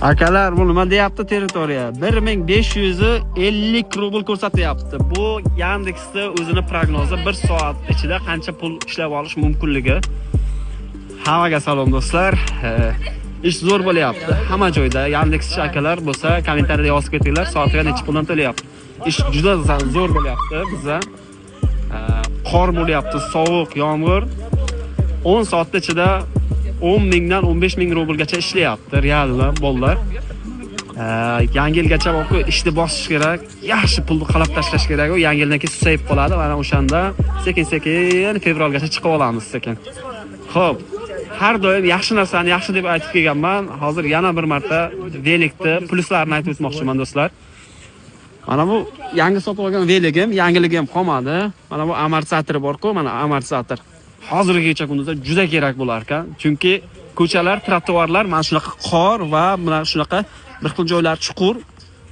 Akalar, bu nima deyapti territoriya? 1550 rubl ko'rsatyapti. Bu Yandex'da o'zini prognozi 1 soat ichida qancha pul ishlab olish mumkinligi. Hammaga salom do'stlar. Ish zo'r bo'lyapti. Hamma joyda Yandex akalar bo'lsa, kommentariyada yozib ketinglar, soatiga necha puldan to'layapti. Ish juda zo'r bo'lyapti bizda. Qor bo'lyapti, sovuq, yomg'ir. 10 soat ichida 10 mingdan 15 ming rublgacha ishlayapti, realda bolalar. Yangi yilgacha o'qi ishni bosish kerak, yaxshi pulni qalab tashlash kerak. U yangi yildan keyin susayib qoladi. Mana o'shanda sekin-sekin fevralgacha chiqib olamiz sekin. Xo'p, har doim yaxshi narsani yaxshi deb aytib kelganman. Hozir yana bir marta velikni pluslarini aytib o'tmoqchiman do'stlar. Mana bu yangi sotib olgan veligim, yangiligi ham qolmadi. Mana bu amortizatori bor-ku, mana amortizator. Hozirgacha kunduzda juda kerak bo'lar ekan. Chunki ko'chalar, trotuarlar mana shunaqa qor va mana shunaqa bir xil joylar chuqur.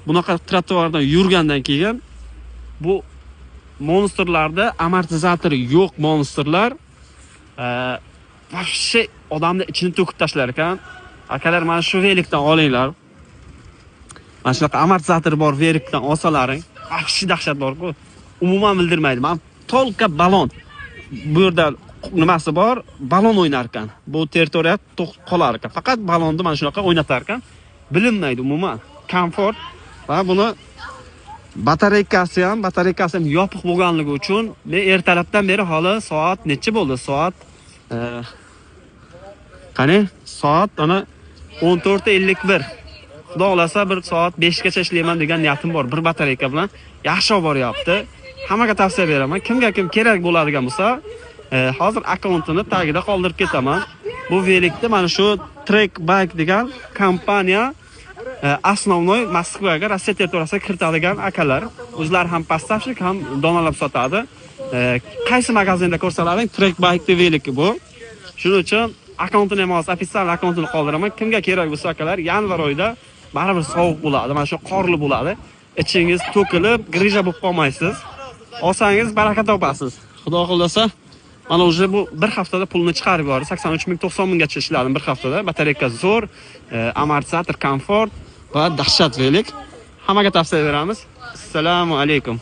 Bunaqa trotuardan yurgandan keyin bu monsterlarda amortizatori yo'q monsterlar vahshiy odamni ichini to'kib tashlar ekan. Akalar, mana shu velikdan olinglar. Mana shunaqa amortizatori bor velikdan olsalaring, vahshiy dahshat bor-ku. Umuman bildirmaydi. Mana tolka balon. Bu yerda nimasi bor? Balon o'ynar ekan. Bu territoriya qolar ekan. Faqat balonni mana shunaqa o'ynatar ekan. Bilinmaydi umuman. Komfort va buni batareykasi ham yopiq bo'lganligi uchun men ertalabdan beri hali soat necha bo'ldi? Soat qani? Soat ana 14:51. Xudo xolasa bir soat 5 gacha ishlayman degan niyatim bor. Bir batareyka bilan yaxshi olib boryapti. Hammaga tavsiya beraman. Kimga kim kerak bo'ladigan bo'lsa, hozir akkauntini tagida qoldirib ketaman. Bu velikni mana shu Trek Bike degan kompaniya основной Moskvaga, Rossiya territoriyasiga kiritadigan akalar. O'zlari ham поставщик, ham donalab sotadi. Qaysi magazinda ko'rsalaring Trek Bike velik bu. Shuning uchun akkauntini ham hozir ofitsial akkauntini qoldiraman. Kimga kerak bo'lsa akalar, yanvar oyida baribir sovuq bo'ladi, mana shu qorli bo'ladi. Ichingiz to'kilib, grija bo'lib qolmaysiz. Olsangiz baraka topasiz. Xudo xolasa, mana o'zi bu bir haftada pulni chiqarib yubordi. 83 ming 90 minggacha ishladim bir haftada. Batareyka zo'r, amortizator komfort va dahshat velik. Hammaga tavsiya beramiz. Assalomu alaykum.